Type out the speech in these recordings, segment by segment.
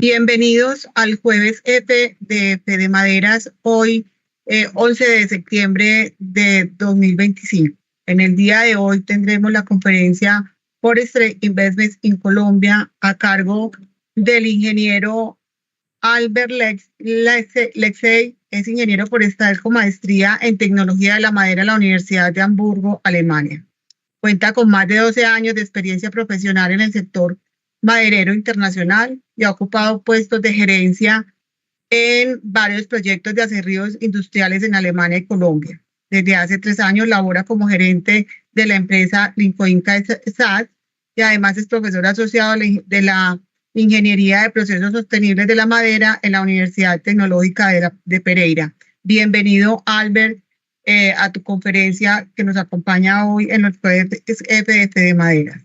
Bienvenidos al Jueves F de Fe de Maderas, hoy 11 de septiembre de 2025. En el día de hoy tendremos la conferencia Forestry Investments in Colombia a cargo del ingeniero Albert Lexey, es ingeniero forestal con maestría en tecnología de la madera en la Universidad de Hamburgo, Alemania. Cuenta con más de 12 años de experiencia profesional en el sector maderero internacional y ha ocupado puestos de gerencia en varios proyectos de aserríos industriales en Alemania y Colombia. Desde hace 3 años labora como gerente de la empresa Lincoinca SAS y además es profesor asociado de la Ingeniería de Procesos Sostenibles de la Madera en la Universidad Tecnológica de Pereira. Bienvenido, Albert, a tu conferencia que nos acompaña hoy en los Jueves F de Maderas.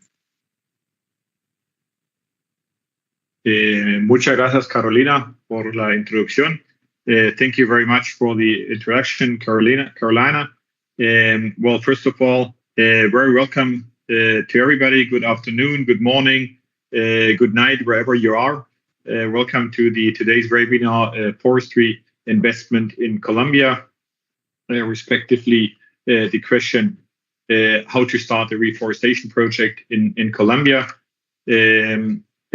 Muchas gracias, Carolina, por la introducción. Thank you very much for the introduction, Carolina. Well, first of all, very welcome to everybody. Good afternoon, good morning, good night, wherever you are. Welcome to today's webinar, Forestry Investment in Colombia, respectively the question, how to start a reforestation project in Colombia.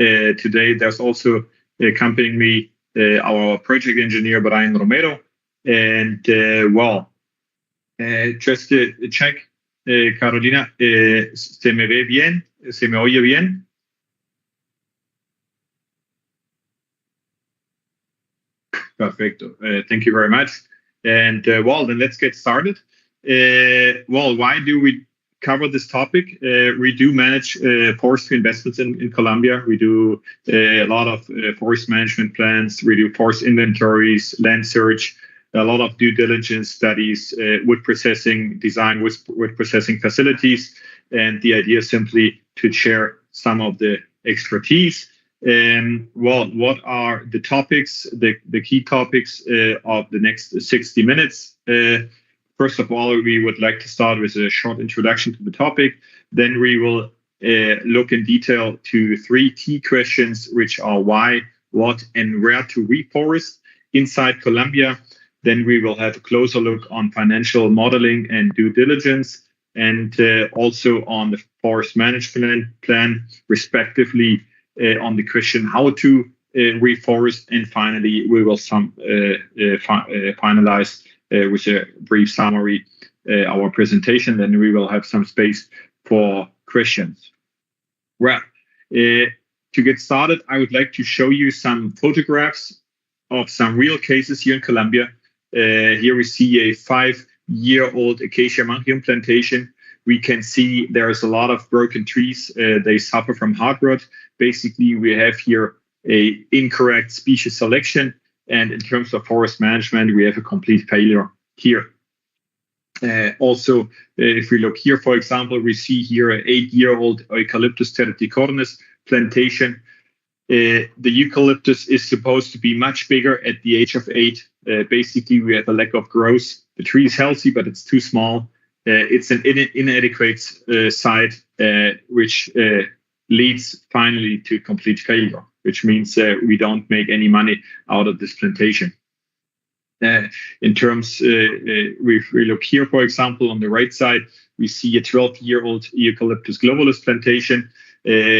Today, there's also accompanying me our project engineer, Brian Romero. And just to check, Carolina, ¿se me ve bien? ¿Se me oye bien? Perfecto. Thank you very much. And then let's get started. Why do we cover this topic? We do manage forestry investments in Colombia. We do a lot of forest management plans. We do forest inventories, land search, a lot of due diligence studies, wood processing, design wood processing facilities. And the idea is simply to share some of the expertise. What are the topics, the key topics of the next 60 minutes? First of all, we would like to start with a short introduction to the topic. Then we will look in detail to 3 key questions, which are why, what, and where to reforest inside Colombia. Then we will have a closer look on financial modeling and due diligence, and also on the forest management plan, respectively, on the question how to reforest. And finally, we will finalize with a brief summary our presentation. Then we will have some space for questions. Well, to get started, I would like to show you some photographs of some real cases here in Colombia. Here we see a 5-year-old acacia mangium plantation. We can see there's a lot of broken trees. They suffer from hard rot. Basically, we have here a incorrect species selection. And in terms of forest management, we have a complete failure here. Also, if we look here, for example, we see here an 8-year-old Eucalyptus teraticornis plantation. The eucalyptus is supposed to be much bigger at the age of 8. Basically, we have a lack of growth. The tree is healthy, but it's too small. It's an inadequate site, which leads finally to complete failure, which means we don't make any money out of this plantation. In terms, if we look here, for example, on the right side, we see a 12-year-old Eucalyptus globulus plantation.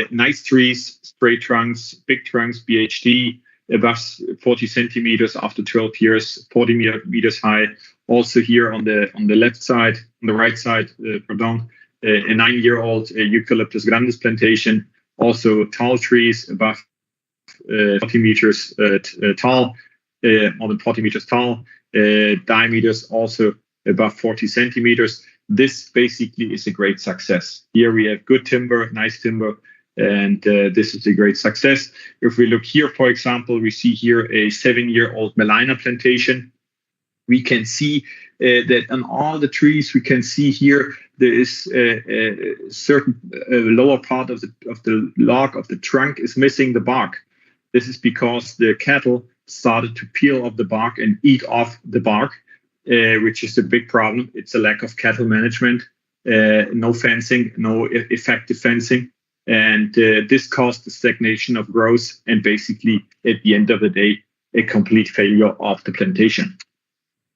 Nice trees, straight trunks, big trunks, BHD, above 40 centimeters after 12 years, 40 meters high. Also here on the left side, on the right side, a 9-year-old Eucalyptus grandis plantation. Also tall trees above 40 meters tall, more than 40 meters tall, diameters also above 40 centimeters. This basically is a great success. Here we have good timber, nice timber, and this is a great success. If we look here, for example, we see here a 7-year-old Melina plantation. We can see that on all the trees, we can see here there is a certain lower part of the log of the trunk is missing the bark. This is because the cattle started to peel off the bark and eat off the bark, which is a big problem. It's a lack of cattle management, no fencing, no effective fencing. And this caused the stagnation of growth and basically, at the end of the day, a complete failure of the plantation.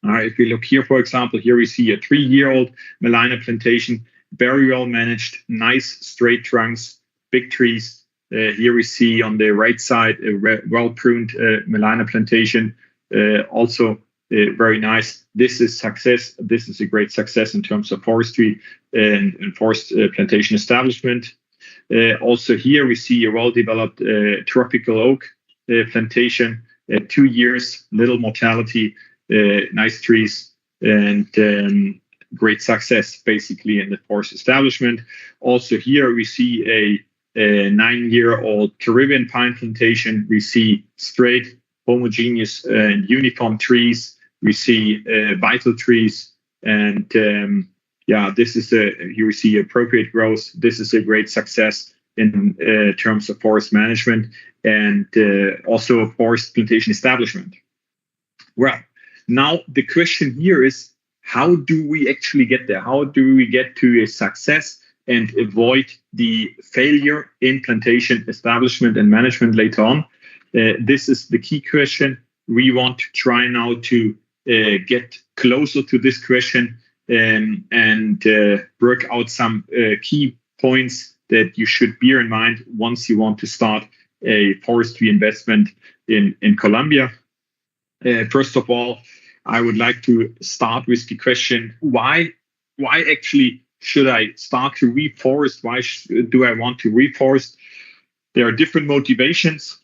If we look here, for example, here we see a 3-year-old Malina plantation, very well managed, nice straight trunks, big trees. Here we see on the right side a well-pruned Malina plantation, also very nice. This is success. This is a great success in terms of forestry and forest plantation establishment. Also here we see a well-developed tropical oak plantation, 2 years, little mortality, nice trees, and great success basically in the forest establishment. Also here we see a 9-year-old Caribbean pine plantation. We see straight, homogeneous and uniform trees. We see vital trees, and this is here we see appropriate growth. This is a great success in terms of forest management and also forest plantation establishment. Well, now the question here is, how do we actually get there? How do we get to a success and avoid the failure in plantation establishment and management later on? This is the key question. We want to try now to get closer to this question and work out some key points that you should bear in mind once you want to start a forestry investment in Colombia. First of all, I would like to start with the question, why actually should I start to reforest? Why do I want to reforest? There are different motivations.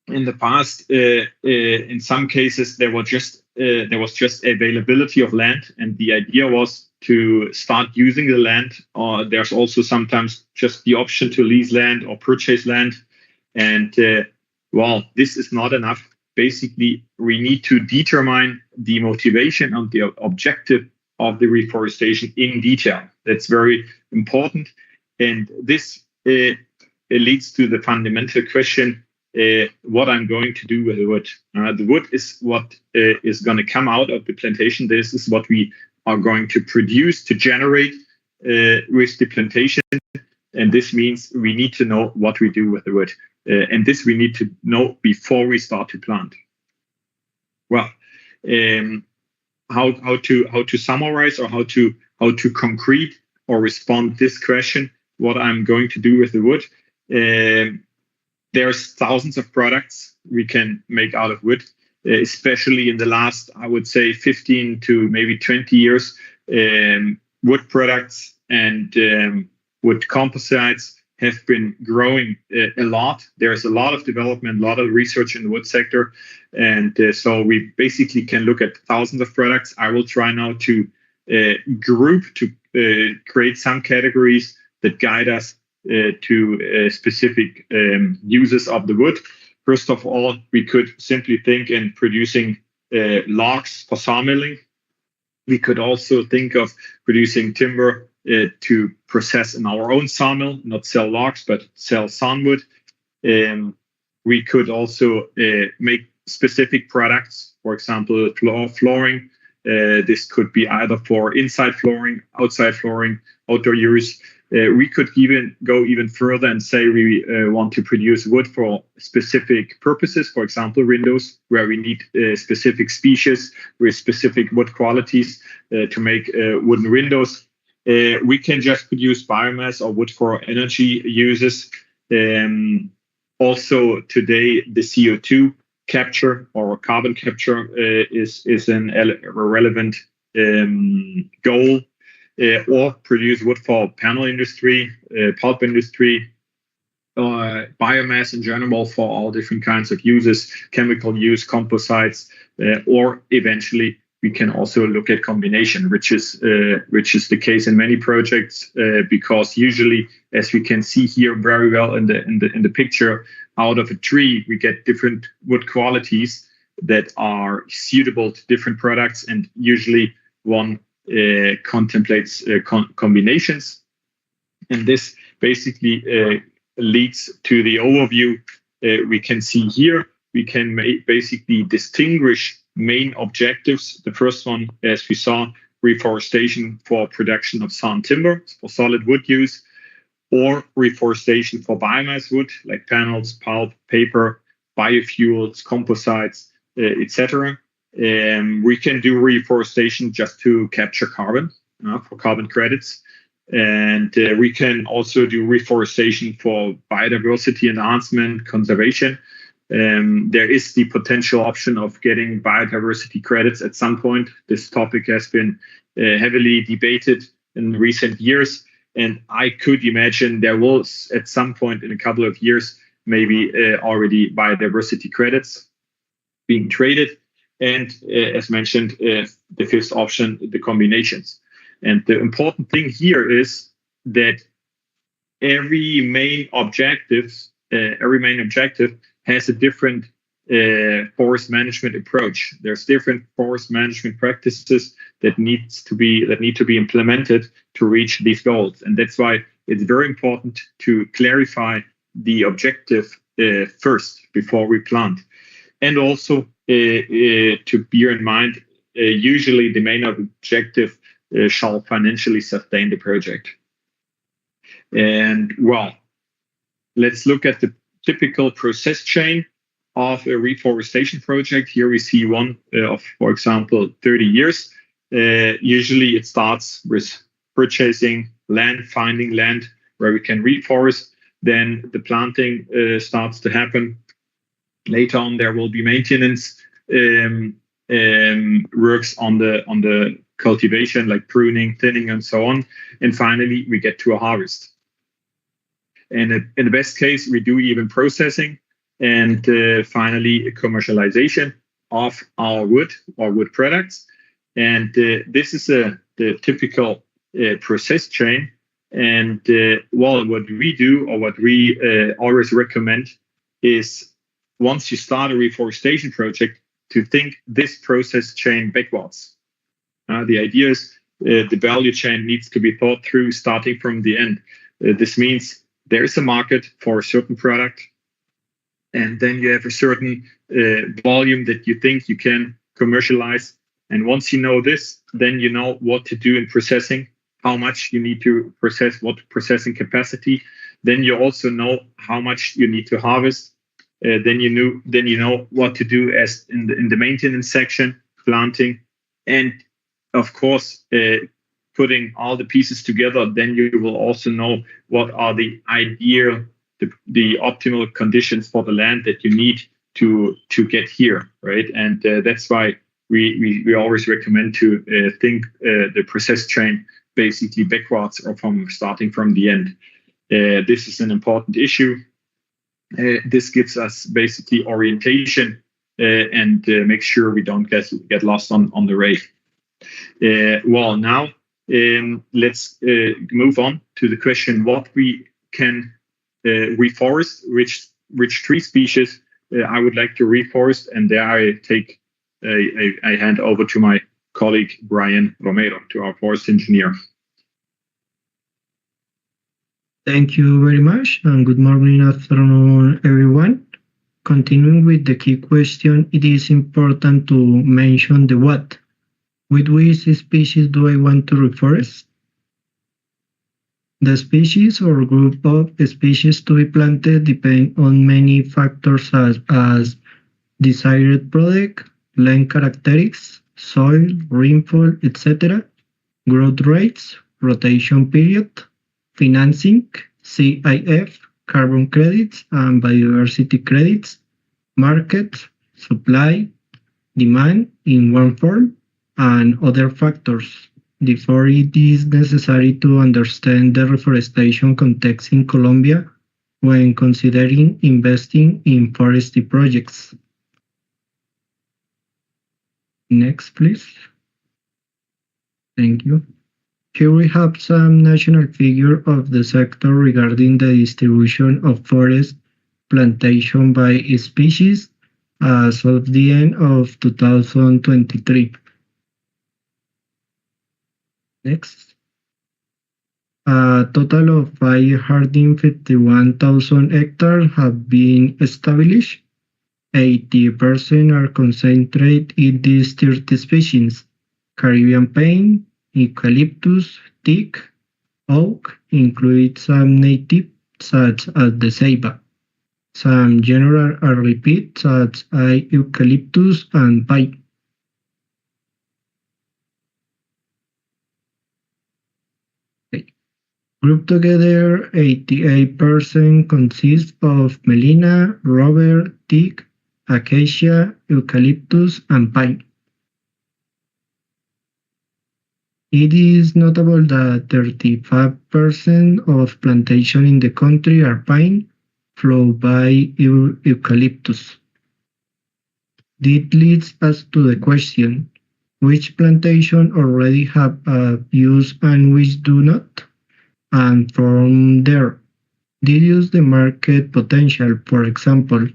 In the past, in some cases, there was just availability of land, and the idea was to start using the land. Or there's also sometimes just the option to lease land or purchase land, and this is not enough. Basically, we need to determine the motivation and the objective of the reforestation in detail. That's very important, and this leads to the fundamental question. What I'm going to do with the wood. The wood is what is going to come out of the plantation. This is what we are going to produce, to generate with the plantation. And this means we need to know what we do with the wood. And this we need to know before we start to plant. Well, how to summarize or how to concrete or respond this question, what I'm going to do with the wood. There's thousands of products we can make out of wood, especially in the last, I would say, 15 to maybe 20 years. Wood products and wood composites have been growing a lot. There's a lot of development, a lot of research in the wood sector. And so we basically can look at thousands of products. I will try now to group, to create some categories that guide us to specific uses of the wood. First of all, we could simply think in producing logs for sawmilling. We could also think of producing timber to process in our own sawmill, not sell logs, but sell sawnwood. We could also make specific products, for example, flooring. This could be either for inside flooring, outside flooring, outdoor use. We could even go even further and say we want to produce wood for specific purposes, for example, windows, where we need specific species with specific wood qualities to make wooden windows. We can just produce biomass or wood for energy uses. Also, today, the CO2 capture or carbon capture is a relevant goal. Or produce wood for panel industry, pulp industry, biomass in general for all different kinds of uses, chemical use, composites, or eventually we can also look at combination, which is the case in many projects, because usually, as we can see here very well in the picture, out of a tree we get different wood qualities that are suitable to different products, and usually one contemplates combinations, and this basically leads to the overview we can see here. We can basically distinguish main objectives. The first one, as we saw, reforestation for production of sawn timber for solid wood use, or reforestation for biomass wood, like panels, pulp, paper, biofuels, composites, etc. We can do reforestation just to capture carbon for carbon credits. And we can also do reforestation for biodiversity enhancement, conservation. There is the potential option of getting biodiversity credits at some point. This topic has been heavily debated in recent years. And I could imagine there will, at some point in a couple of years, maybe already biodiversity credits being traded. And as mentioned, the fifth option, the combinations. And the important thing here is that every main objective has a different forest management approach. There's different forest management practices that need to be implemented to reach these goals. And that's why it's very important to clarify the objective first before we plant. And also to bear in mind, usually the main objective shall financially sustain the project. And well, let's look at the typical process chain of a reforestation project. Here we see one of, for example, 30 years. Usually it starts with purchasing land, finding land where we can reforest. Then the planting starts to happen. Later on, there will be maintenance works on the cultivation, like pruning, thinning, and so on. And finally, we get to a harvest. And in the best case, we do even processing, and finally, a commercialization of our wood or wood products. And this is the typical process chain. And well, what we do, or what we always recommend, is once you start a reforestation project, to think this process chain backwards. The idea is the value chain needs to be thought through starting from the end. This means there is a market for a certain product, and then you have a certain volume that you think you can commercialize. And once you know this, then you know what to do in processing, how much you need to process, what processing capacity. Then you also know how much you need to harvest. Then you know what to do as in the maintenance section, planting, and of course putting all the pieces together. Then you will also know what are the ideal, the optimal conditions for the land that you need to get here, right? And that's why we always recommend to think the process chain basically backwards, or from starting from the end. This is an important issue. This gives us basically orientation and makes sure we don't get lost on the way. Well, now let's move on to the question what we can reforest, which tree species I would like to reforest, and there I hand over to my colleague Brian Romero, to our forest engineer. Thank you very much, and good morning, afternoon, everyone. Continuing with the key question, it is important to mention the what. With which species do I want to reforest? The species or group of species to be planted depend on many factors as desired product, land characteristics, soil, rainfall, etc., growth rates, rotation period, financing, CIF, carbon credits and biodiversity credits, market, supply, demand in one form, and other factors. Therefore, it is necessary to understand the reforestation context in Colombia when considering investing in forestry projects. Next, please. Thank you. Here we have some national figure of the sector regarding the distribution of forest plantation by species as of the end of 2023. Next. A total of 551,000 hectares have been established. 80% are concentrated in these 30 species: Caribbean pine, eucalyptus, teak, Oak includes some native such as the ceiba. Some general are repeat such as eucalyptus and pine. Okay. Grouped together, 88% consists of melina, rubber, teak, acacia, eucalyptus, and pine. It is notable that 35% of plantation in the country are pine, followed by eucalyptus. This leads us to the question, which plantation already have a use and which do not? And from there, deduce the market potential. For example,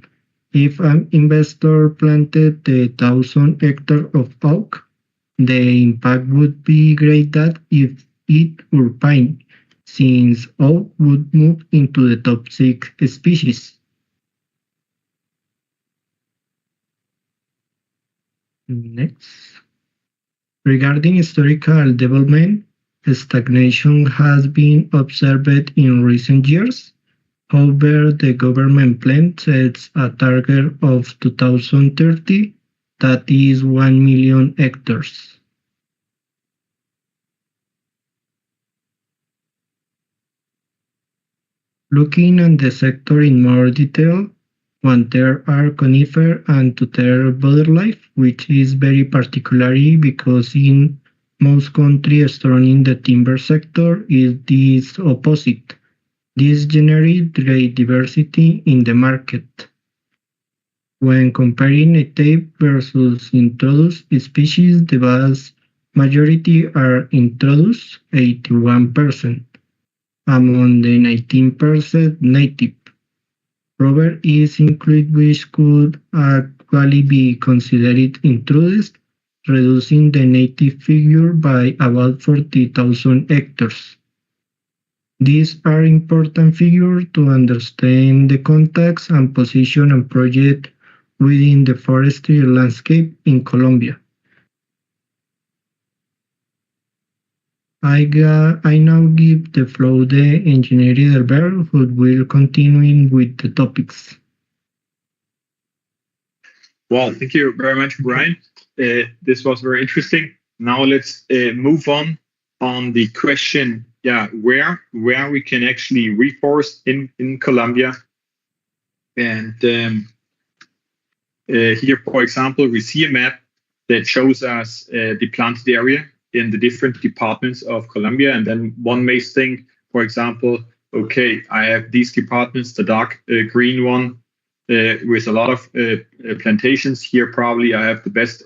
if an investor planted 1,000 hectares of oak, the impact would be greater if it were pine, since oak would move into the top 6 species. Next. Regarding historical development, stagnation has been observed in recent years. However, the government plan sets a target of 2030 that is 1 million hectares. Looking at the sector in more detail, 1/3 are conifer and 2/3 wildlife, which is very particularly because in most countries strong in the timber sector is this opposite. This generates great diversity in the market. When comparing native versus introduced species, the vast majority are introduced, 81%. Among the 19% native, rubber is included, which could actually be considered introduced, reducing the native figure by about 40,000 hectares. These are important figures to understand the context and position and project within the forestry landscape in Colombia. I now give the floor to Engineer Delbert, who will continue with the topics. Well, thank you very much, Brian. This was very interesting. Now let's move on the question, where we can actually reforest in Colombia. And here, for example, we see a map that shows us the planted area in the different departments of Colombia. And then one may think, for example, okay, I have these departments, the dark green one, with a lot of plantations here. Probably I have the best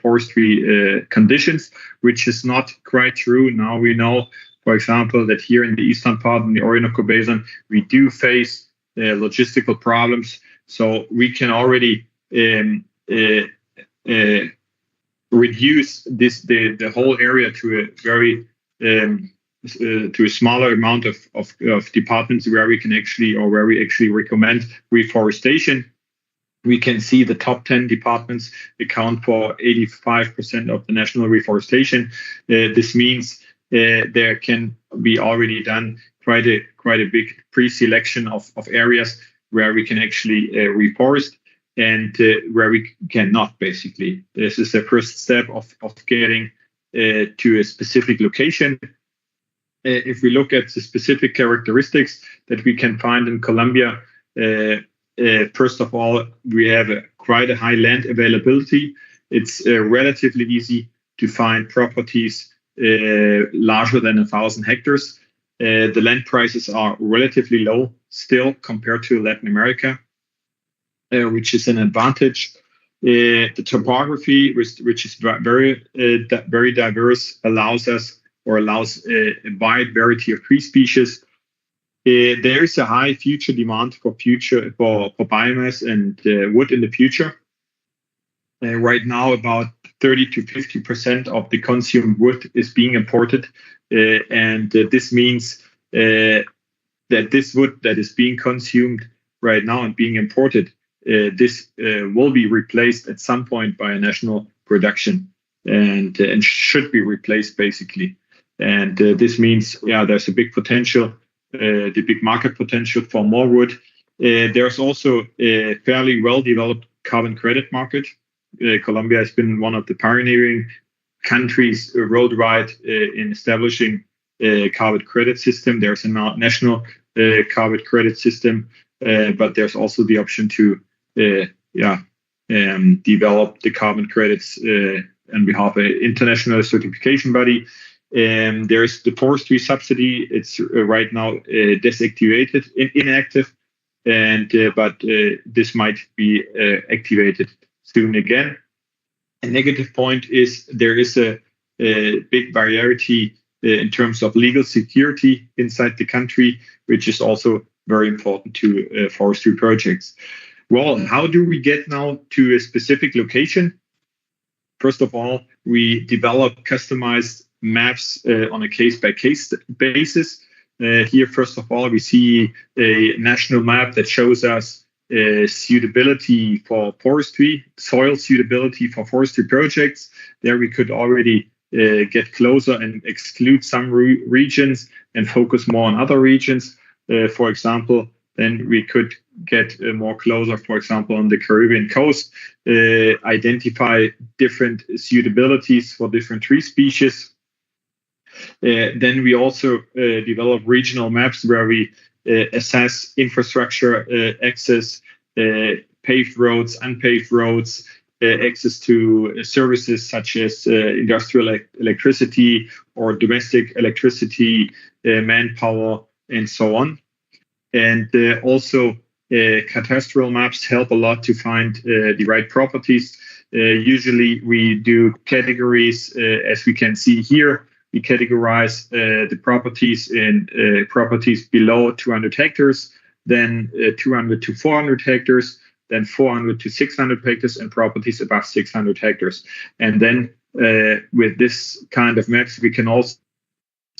forestry conditions, which is not quite true. Now we know, for example, that here in the eastern part, in the Orinoco Basin, we do face logistical problems. So we can already reduce the whole area to a very to a smaller amount of departments where we can actually, or where we actually recommend reforestation. We can see the top 10 departments account for 85% of the national reforestation. This means there can be already done quite a big pre-selection of areas where we can actually reforest, and where we cannot, basically. This is the first step of getting to a specific location. If we look at the specific characteristics that we can find in Colombia, first of all, we have quite a high land availability. It's relatively easy to find properties larger than 1,000 hectares. The land prices are relatively low still compared to Latin America, which is an advantage. The topography, which is very diverse, allows a wide variety of tree species. There is a high future demand for biomass and wood in the future. Right now, about 30 to 50% of the consumed wood is being imported, and this means that this wood that is being consumed right now and being imported, this will be replaced at some point by a national production, and should be replaced, basically. And this means, there's a big potential, the big market potential for more wood. There's also a fairly well-developed carbon credit market. Colombia has been one of the pioneering countries worldwide in establishing a carbon credit system. There's a national carbon credit system, but there's also the option to develop the carbon credits on behalf of an international certification body. There's the forestry subsidy. It's right now deactivated, inactive, but this might be activated soon again. A negative point is there is a big variety in terms of legal security inside the country, which is also very important to forestry projects. Well, how do we get now to a specific location? First of all, we develop customized maps on a case-by-case basis. Here, first of all, we see a national map that shows us suitability for forestry, soil suitability for forestry projects. There we could already get closer and exclude some regions and focus more on other regions. For example, then we could get more closer, for example, on the Caribbean coast, identify different suitabilities for different tree species. Then we also develop regional maps where we assess infrastructure access, paved roads, unpaved roads, access to services such as industrial electricity or domestic electricity, manpower, and so on. And also cadastral maps help a lot to find the right properties. Usually we do categories, as we can see here. We categorize the properties in properties below 200 hectares, then 200 to 400 hectares, then 400 to 600 hectares, and properties above 600 hectares. And then with this kind of maps, we can also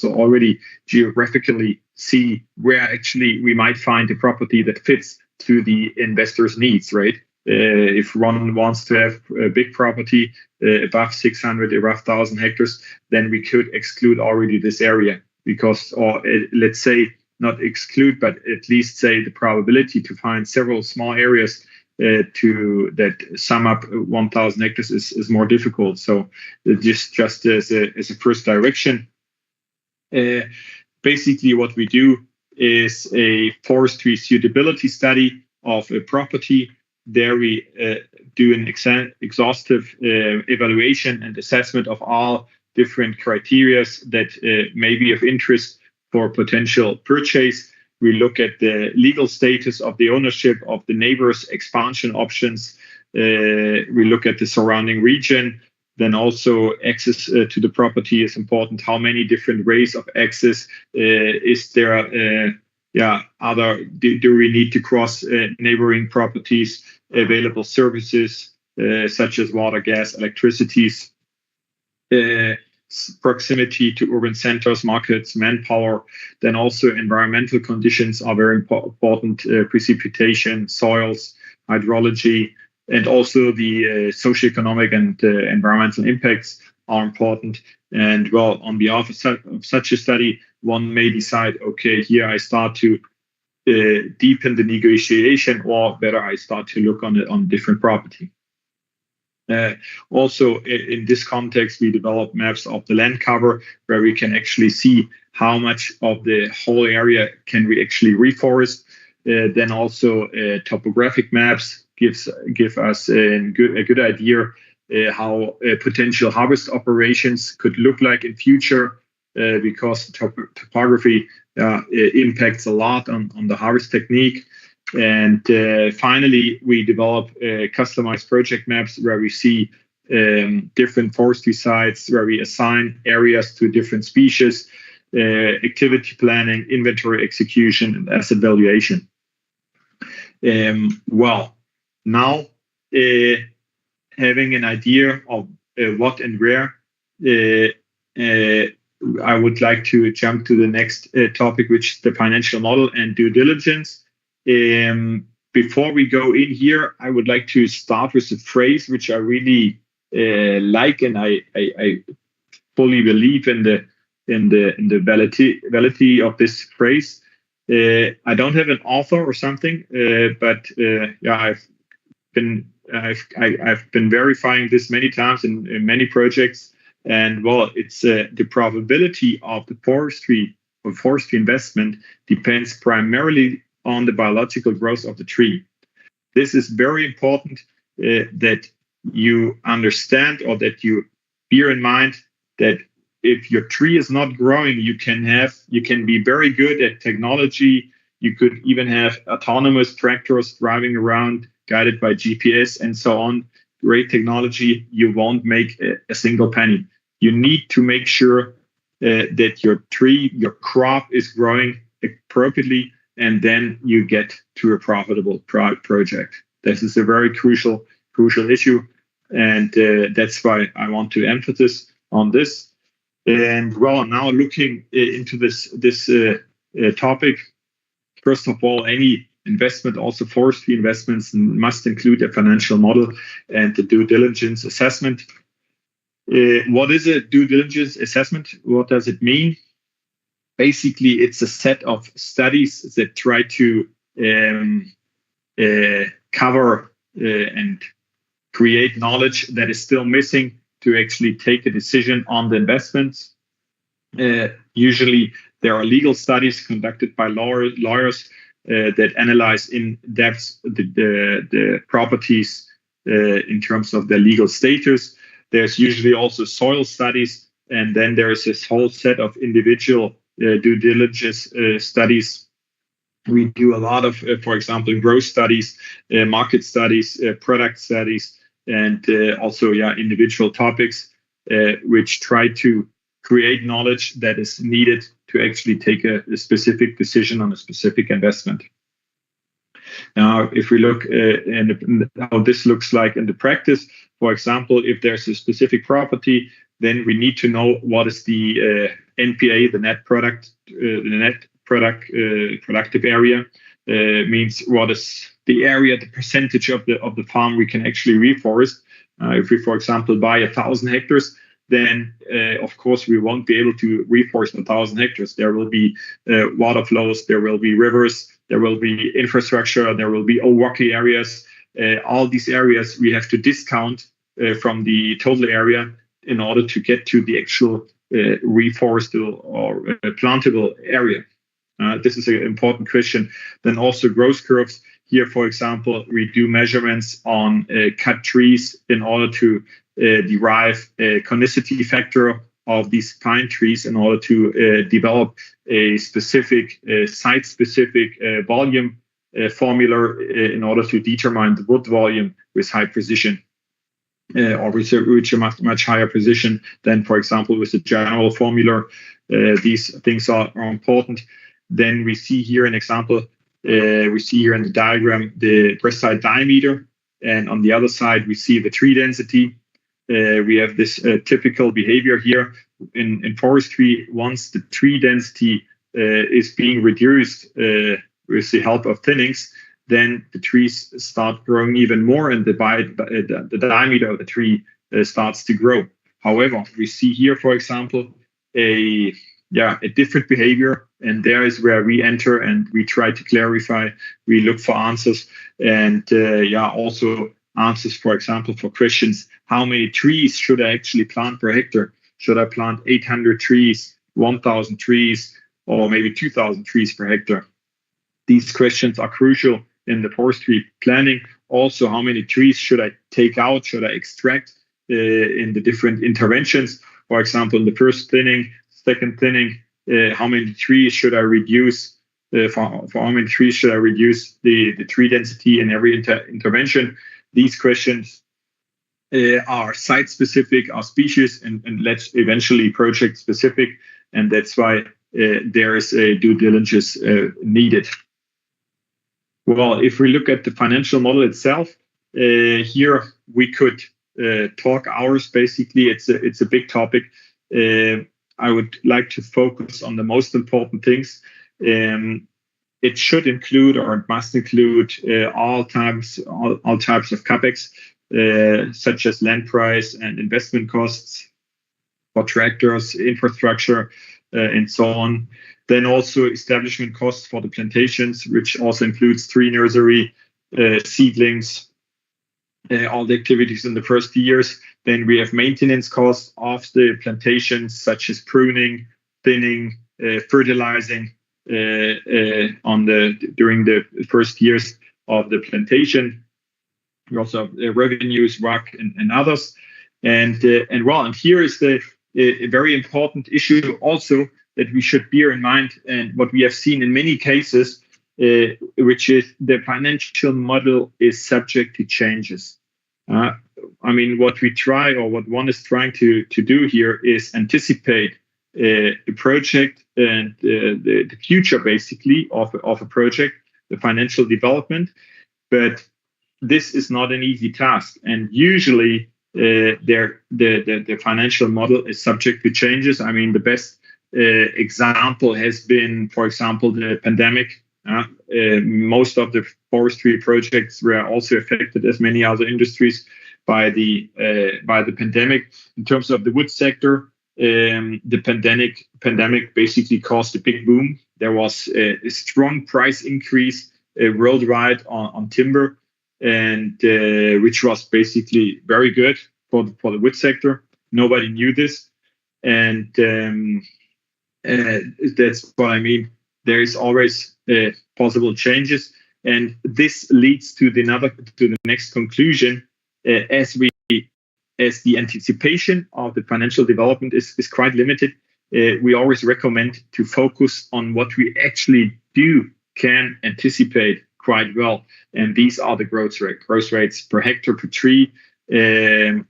already geographically see where actually we might find a property that fits to the investor's needs, right? If one wants to have a big property above 600, above 1,000 hectares, then we could exclude already this area because, or let's say not exclude, but at least say the probability to find several small areas that sum up 1,000 hectares is more difficult. So just as a first direction, basically what we do is a forestry suitability study of a property. There we do an exhaustive evaluation and assessment of all different criteria that may be of interest for potential purchase. We look at the legal status of the ownership of the neighbors, expansion options. We look at the surrounding region. Then also access to the property is important. How many different ways of access is there? Do we need to cross neighboring properties? Available services such as water, gas, electricities, proximity to urban centers, markets, manpower. Then also environmental conditions are very important. Precipitation, soils, hydrology, and also the socioeconomic and environmental impacts are important. And well, on behalf of such a study, one may decide, okay, here I start to deepen the negotiation, or better, I start to look on different property. Also, in this context, we develop maps of the land cover where we can actually see how much of the whole area can we actually reforest. Then also topographic maps give us a good idea how potential harvest operations could look like in future, because topography impacts a lot on the harvest technique. And finally, we develop customized project maps where we see different forestry sites, where we assign areas to different species, activity planning, inventory execution, and asset valuation. Well, now having an idea of what and where, I would like to jump to the next topic, which is the financial model and due diligence. Before we go in here, I would like to start with a phrase which I really like, and I fully believe in the in the validity of this phrase. I don't have an author or something, but I've been verifying this many times in many projects, and well, it's the probability of the forestry investment depends primarily on the biological growth of the tree. This is very important that you understand, or that you bear in mind, that if your tree is not growing, you can be very good at technology. You could even have autonomous tractors driving around, guided by GPS and so on. Great technology. You won't make a single penny. You need to make sure that your crop is growing appropriately, and then you get to a profitable project. This is a very crucial issue, and that's why I want to emphasize on this. And well, now looking into this topic, first of all, any investment, also forestry investments, must include a financial model and the due diligence assessment. What is a due diligence assessment? What does it mean? Basically, it's a set of studies that try to cover and create knowledge that is still missing to actually take a decision on the investments. Usually, there are legal studies conducted by lawyers that analyze in depth the properties in terms of their legal status. There's usually also soil studies, and then there's this whole set of individual due diligence studies. We do a lot of, for example, growth studies, market studies, product studies, and also individual topics, which try to create knowledge that is needed to actually take a specific decision on a specific investment. Now, if we look at how this looks like in the practice, for example, if there's a specific property, then we need to know what is the NPA, the net productive area. Means what is the area, the percentage of the farm we can actually reforest. If we, for example, buy 1,000 hectares, then of course we won't be able to reforest 1,000 hectares. There will be water flows, there will be rivers, there will be infrastructure, there will be rocky areas. All these areas we have to discount from the total area in order to get to the actual reforestable or plantable area. This is an important question. Then also growth curves. Here, for example, we do measurements on cut trees in order to derive a conicity factor of these pine trees in order to develop a specific site-specific volume formula in order to determine the wood volume with high precision, or with a much higher precision than, for example, with the general formula. These things are important. Then we see here an example. We see here in the diagram the breast height diameter, and on the other side we see the tree density. We have this typical behavior here in forestry. Once the tree density is being reduced with the help of thinnings, then the trees start growing even more, and the diameter of the tree starts to grow. However, we see here, for example, a different behavior, and there is where we enter and we try to clarify. We look for answers, and also answers, for example, for questions: how many trees should I actually plant per hectare? Should I plant 800 trees, 1,000 trees, or maybe 2,000 trees per hectare? These questions are crucial in the forestry planning. Also, how many trees should I take out, should I extract in the different interventions? For example, in the first thinning, second thinning, how many trees should I reduce? For how many trees should I reduce the tree density in every intervention? These questions are site-specific, are species, and let's eventually project-specific, and that's why there is a due diligence needed. Well, if we look at the financial model itself, here we could talk hours. Basically, it's a big topic. I would like to focus on the most important things. It should include, or it must include, all types of capex, such as land price and investment costs for tractors, infrastructure, and so on. Then also establishment costs for the plantations, which also includes tree nursery, seedlings, all the activities in the first years. Then we have maintenance costs of the plantations, such as pruning, thinning, fertilizing during the first years of the plantation. We also have revenues, WACC, and others. And here is a very important issue also that we should bear in mind, and what we have seen in many cases, which is the financial model is subject to changes. What we try, or what one is trying to do here, is anticipate the project and the future, basically, of a project, the financial development. But this is not an easy task, and usually the financial model is subject to changes. The best example has been, for example, the pandemic. Most of the forestry projects were also affected, as many other industries, by the pandemic. In terms of the wood sector, the pandemic basically caused a big boom. There was a strong price increase worldwide on timber, and which was basically very good for the wood sector. Nobody knew this, and that's what I mean. There is always possible changes, and this leads to the next conclusion. As the anticipation of the financial development is quite limited, we always recommend to focus on what we actually can anticipate quite well, and these are the growth rates per hectare per tree.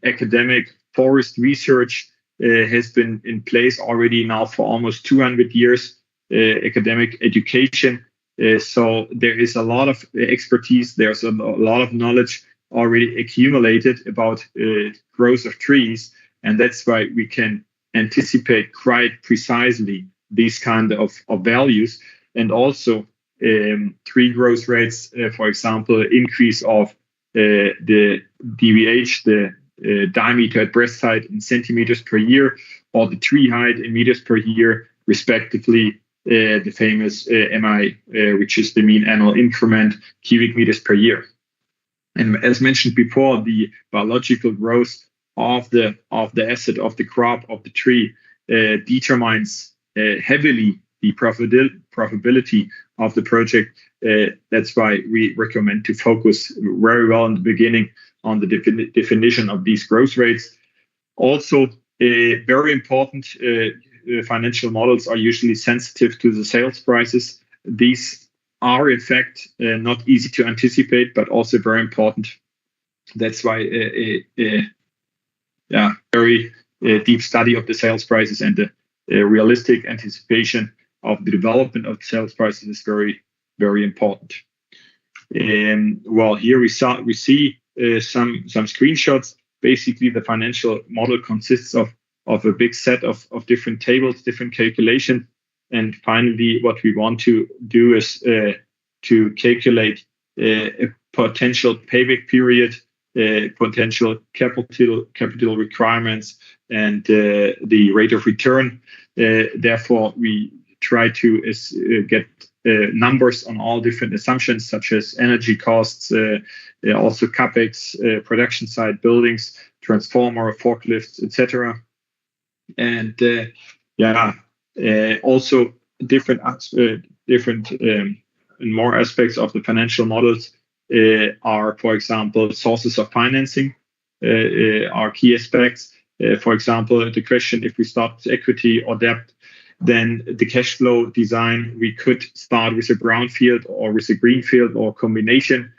Academic forest research has been in place already now for almost 200 years. Academic education, so there is a lot of expertise. There's a lot of knowledge already accumulated about growth of trees, and that's why we can anticipate quite precisely these kind of values. And also tree growth rates, for example, increase of the DBH, the diameter at breast height, in centimeters per year, or the tree height in meters per year, respectively. The famous MI, which is the mean annual increment, cubic meters per year. And as mentioned before, the biological growth of the asset, of the crop, of the tree, determines heavily the profitability of the project. That's why we recommend to focus very well in the beginning on the definition of these growth rates. Also, very important, financial models are usually sensitive to the sales prices. These are, in fact, not easy to anticipate, but also very important. That's why a very deep study of the sales prices and the realistic anticipation of the development of sales prices is very, very important. Here we see some screenshots. Basically, the financial model consists of a big set of different tables, different calculations. And finally, what we want to do is to calculate a potential payback period, potential capital requirements, and the rate of return. Therefore, we try to get numbers on all different assumptions, such as energy costs, also capex, production site buildings, transformer, forklifts, etc. And also different and more aspects of the financial models are, for example, sources of financing are key aspects. For example, the question, if we start with equity or debt, then the cash flow design, we could start with a brownfield or with a greenfield or combination.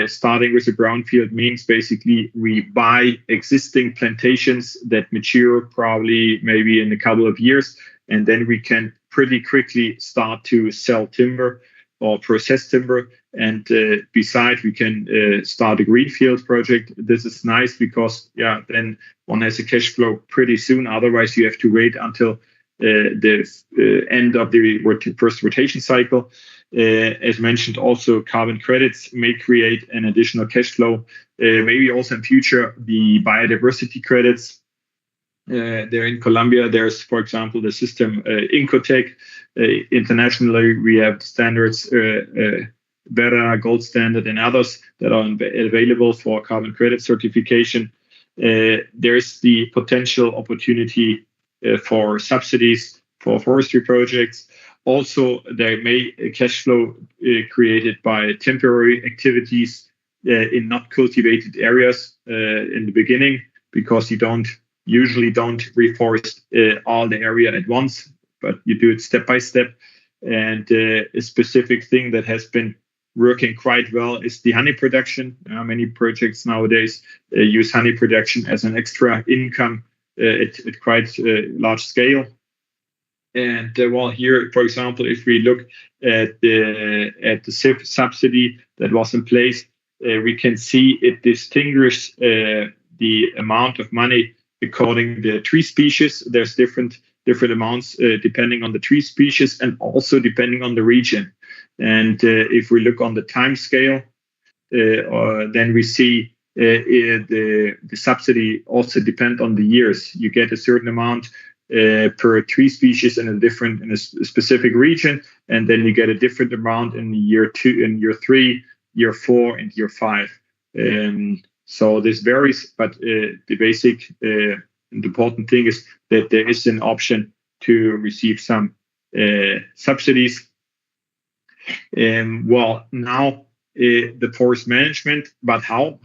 Starting with a brownfield means basically we buy existing plantations that mature probably maybe in a couple of years, and then we can pretty quickly start to sell timber or process timber. And besides, we can start a greenfield project. This is nice because then one has a cash flow pretty soon. Otherwise, you have to wait until the end of the first rotation cycle. As mentioned, also carbon credits may create an additional cash flow. Maybe also in future the biodiversity credits. There in Colombia, there's, for example, the system Incotec. Internationally, we have standards Vera, Gold Standard, and others that are available for carbon credit certification. There's the potential opportunity for subsidies for forestry projects. Also, there may cash flow created by temporary activities in not cultivated areas in the beginning, because you usually don't reforest all the area at once, but you do it step by step. And a specific thing that has been working quite well is the honey production. Many projects nowadays use honey production as an extra income at quite large scale. And well, here, for example, if we look at the CIF subsidy that was in place, we can see it distinguishes the amount of money according to the tree species. There's different amounts depending on the tree species and also depending on the region. And if we look on the time scale, then we see the subsidy also depends on the years. You get a certain amount per tree species in a specific region, and then you get a different amount in year 2, in year 3, year 4, and year 5. So this varies, but the basic and important thing is that there is an option to receive some subsidies. Well, now the forest management, but how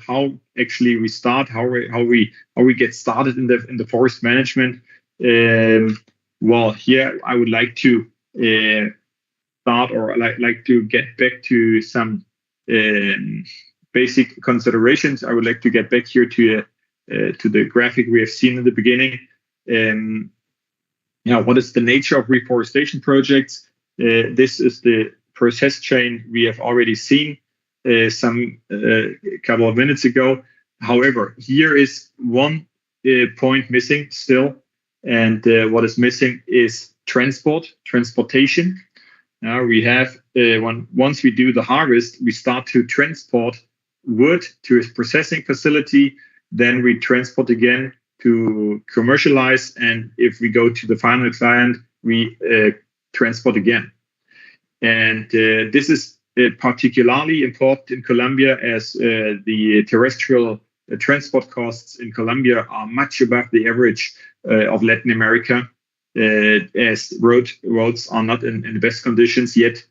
actually we start, how we get started in the forest management. Well, here I would like to start, or like to get back to some basic considerations. I would like to get back here to the graphic we have seen in the beginning. What is the nature of reforestation projects? This is the process chain we have already seen some couple of minutes ago. However, here is one point missing still, and what is missing is transportation. Now we have once we do the harvest, we start to transport wood to a processing facility. Then we transport again to commercialize, and if we go to the final client, we transport again. And this is particularly important in Colombia, as the terrestrial transport costs in Colombia are much above the average of Latin America, as roads are not in the best conditions yet,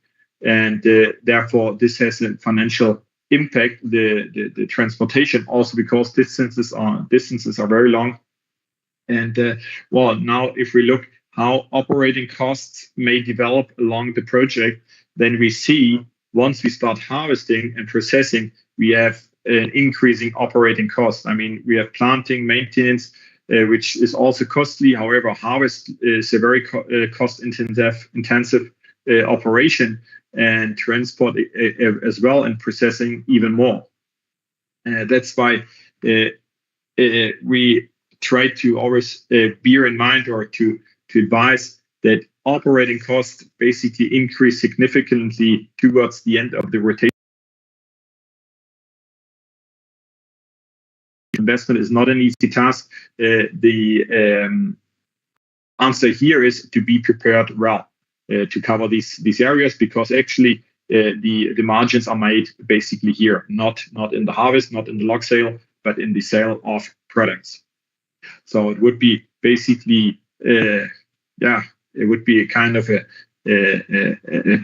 and therefore this has a financial impact, the transportation, also because distances are very long. And well, now if we look how operating costs may develop along the project, then we see once we start harvesting and processing, we have an increasing operating cost. I mean, we have planting, maintenance, which is also costly. However, harvest is a very cost-intensive operation, and transport as well, and processing even more. That's why we try to always bear in mind, or to advise that operating costs basically increase significantly towards the end of the rotation. Investment is not an easy task. The answer here is to be prepared well to cover these areas, because actually the margins are made basically here, not in the harvest, not in the log sale, but in the sale of products. So it would be basically it would be a kind of a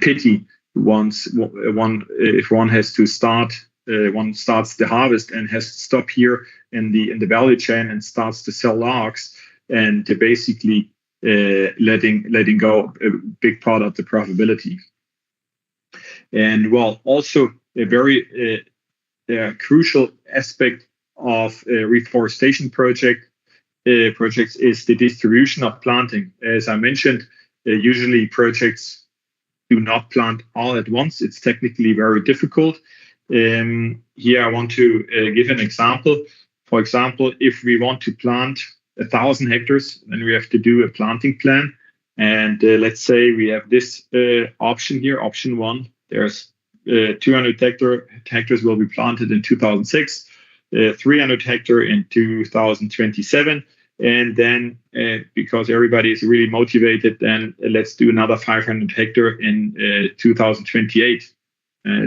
pity if one has to start. One starts the harvest and has to stop here in the value chain and starts to sell logs, and to basically letting go a big part of the profitability. And well, also a very crucial aspect of reforestation projects is the distribution of planting. As I mentioned, usually projects do not plant all at once. It's technically very difficult. Here I want to give an example. For example, if we want to plant 1,000 hectares, then we have to do a planting plan. And let's say we have this option here, option 1. There's 200 hectares will be planted in 2006, 300 hectares in 2027, And then because everybody is really motivated, then let's do another 500 hectare in 2028,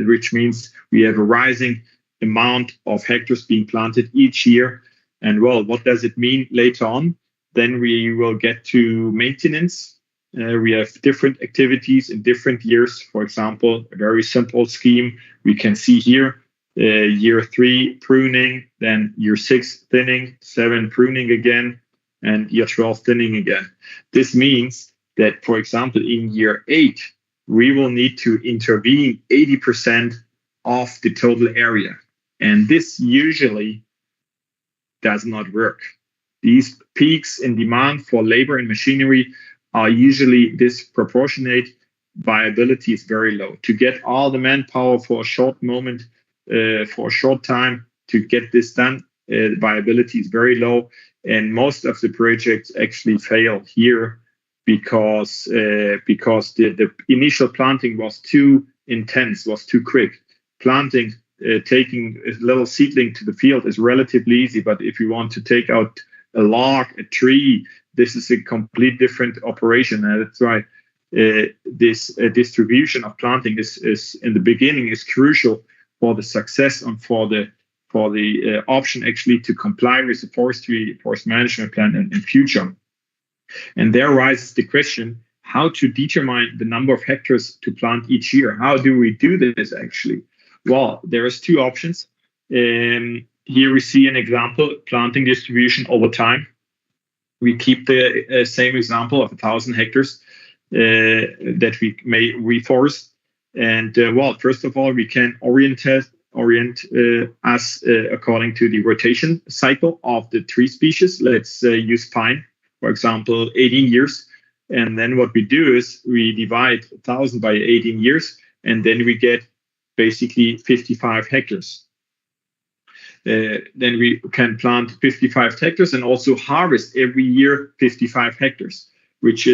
which means we have a rising amount of hectares being planted each year. And well, what does it mean later on? Then we will get to maintenance. We have different activities in different years. For example, a very simple scheme we can see here. Year 3 pruning, then year 6 thinning, 7 pruning again, and year 12 thinning again. This means that, for example, in year 8, we will need to intervene 80% of the total area. And this usually does not work. These peaks in demand for labor and machinery are usually disproportionate. Viability is very low. To get all the manpower for a short moment, for a short time to get this done, viability is very low. And most of the projects actually fail here because the initial planting was too intense, was too quick. Planting, taking a little seedling to the field is relatively easy, but if you want to take out a log, a tree, this is a complete different operation. And that's why this distribution of planting is in the beginning is crucial for the success and for the option actually to comply with the forest management plan in future. And there arises the question how to determine the number of hectares to plant each year. How do we do this actually? Well, there is two options. Here we see an example, planting distribution over time. We keep the same example of 1,000 hectares that we may reforest. And well, first of all, we can orient us according to the rotation cycle of the tree species. Let's use pine, for example, 18 years. And then what we do is we divide 1,000 by 18 years, and then we get basically 55 hectares. Then we can plant 55 hectares and also harvest every year 55 hectares, which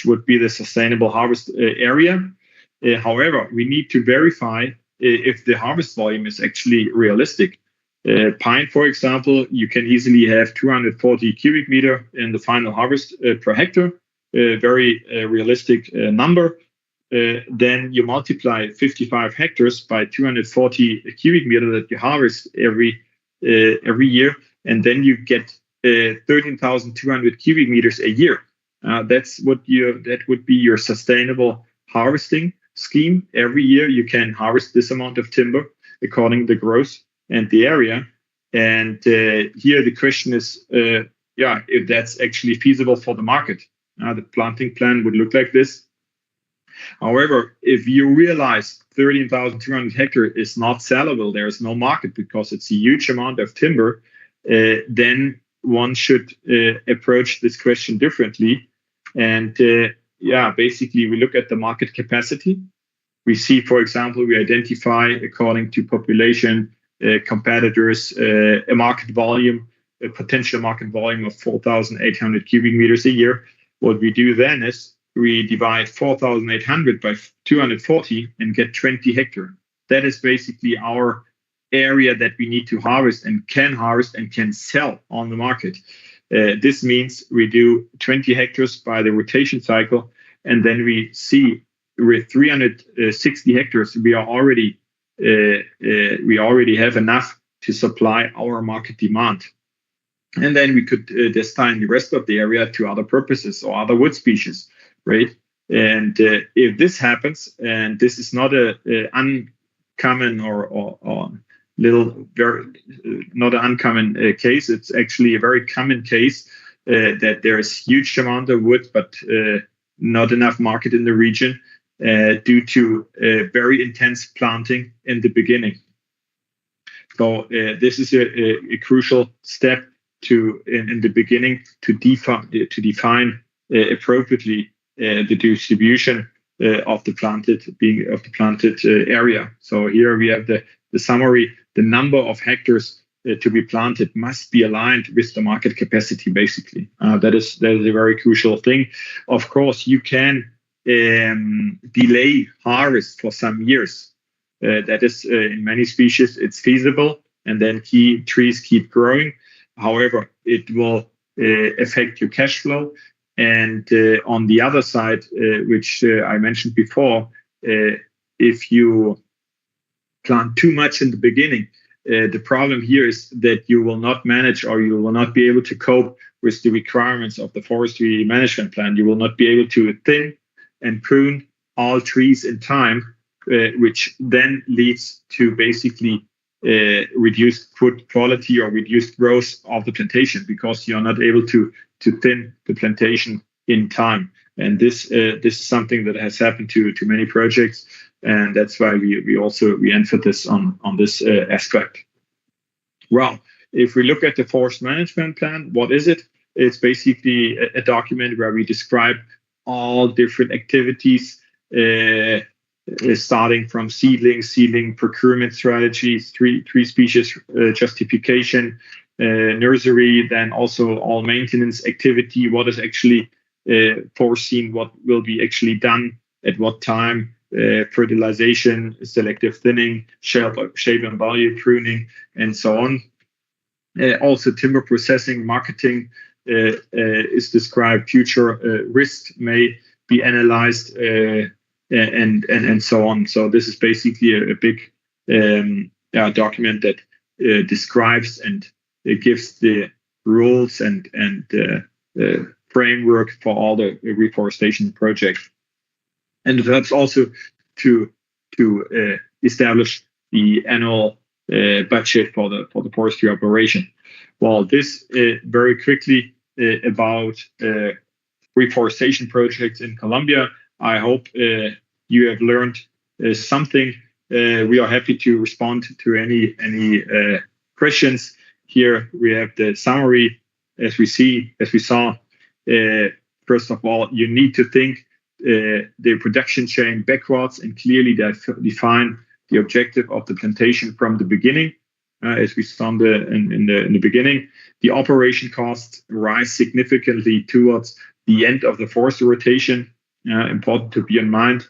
would be the sustainable harvest area. However, we need to verify if the harvest volume is actually realistic. Pine, for example, you can easily have 240 cubic meter in the final harvest per hectare, a very realistic number. Then you multiply 55 hectares by 240 cubic meter that you harvest every year, and then you get 13,200 cubic meters a year. That would be your sustainable harvesting scheme. Every year you can harvest this amount of timber according to the growth and the area. And here the question is, if that's actually feasible for the market. The planting plan would look like this. However, if you realize 13,200 hectares is not sellable, there is no market because it's a huge amount of timber, then one should approach this question differently. And basically we look at the market capacity. We see, for example, we identify according to population, competitors, a market volume, a potential market volume of 4,800 cubic meters a year. What we do then is we divide 4,800 by 240 and get 20 hectares. That is basically our area that we need to harvest and can sell on the market. This means we do 20 hectares by the rotation cycle, and then we see with 360 hectares we already have enough to supply our market demand. And then we could destine the rest of the area to other purposes or other wood species, right? And if this happens, and this is not a uncommon or not an uncommon case, it's actually a very common case that there is huge amount of wood, but not enough market in the region due to very intense planting in the beginning. So this is a crucial step in the beginning to define appropriately the distribution of the planted area. So here we have the summary. The number of hectares to be planted must be aligned with the market capacity. Basically, that is a very crucial thing. Of course, you can delay harvest for some years. That is in many species it's feasible, and then trees keep growing. However, it will affect your cash flow. And on the other side, which I mentioned before, if you plant too much in the beginning, the problem here is that you will not manage, or you will not be able to cope with the requirements of the forestry management plan. You will not be able to thin and prune all trees in time, which then leads to basically reduced fruit quality or reduced growth of the plantation, because you're not able to thin the plantation in time. And this is something that has happened to many projects, and that's why we emphasize on this aspect. Well, if we look at the forest management plan, what is it? It's basically a document where we describe all different activities, starting from seedling procurement strategies, tree species justification, nursery, then also all maintenance activity, what is actually foreseen, what will be actually done at what time, fertilization, selective thinning, shape and value pruning, and so on. Also timber processing, marketing is described, future risks may be analyzed, and so on. So this is basically a big document that describes and it gives the rules and framework for all the reforestation projects. And it helps also to establish the annual budget for the forestry operation. Well, this very quickly about reforestation projects in Colombia. I hope you have learned something. We are happy to respond to any questions. Here we have the summary. As we saw. First of all, you need to think the production chain backwards and clearly define the objective of the plantation from the beginning. As we saw in the beginning, the operation costs rise significantly towards the end of the forest rotation. Important to be in mind.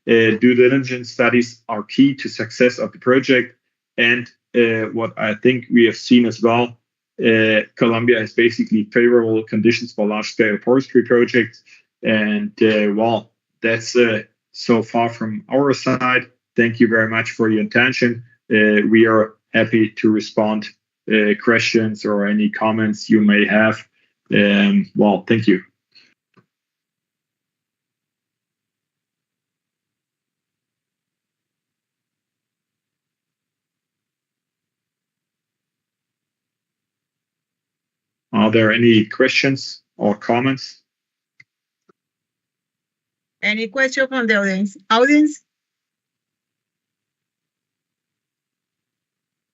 Due diligence studies are key to success of the project. And what I think we have seen as well, Colombia has basically favorable conditions for large-scale forestry projects. And well, that's so far from our side. Thank you very much for your attention. We are happy to respond questions or any comments you may have. Well, thank you. Are there any questions or comments? Any question from the audience?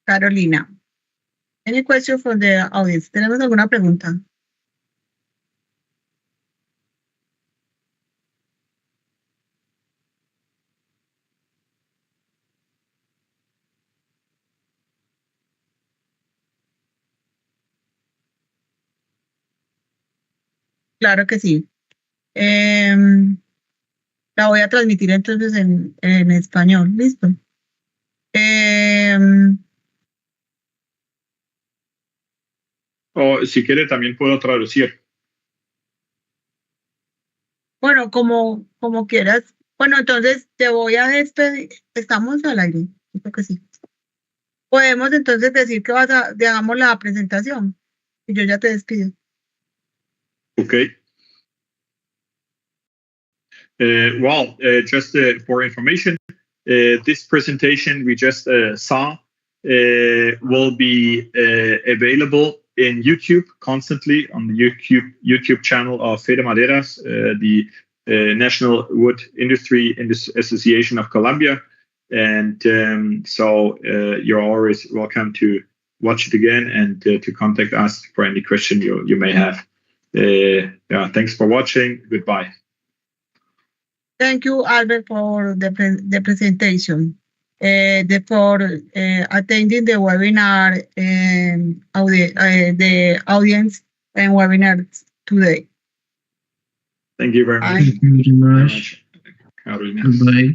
Carolina. Any question from the audience? ¿Tenemos alguna pregunta? Claro que sí. La voy a transmitir entonces en español. ¿Listo? O si quiere también puedo traducir. Bueno, como quieras. Bueno, entonces te voy a despedir. Estamos al aire. Creo que sí. Podemos entonces decir que hagamos la presentación. Y yo ya te despido. Okay. Well, just for information, this presentation we just saw will be available in YouTube constantly on the YouTube channel of Fede Maderas, the National Wood Industry Association of Colombia. And so you're always welcome to watch it again and to contact us for any question you may have. Yeah, thanks for watching. Goodbye. Thank you, Albert, for the presentation. For attending the webinar and the audience and webinar today. Thank you very much. Thank you very much. Carolina. Goodbye.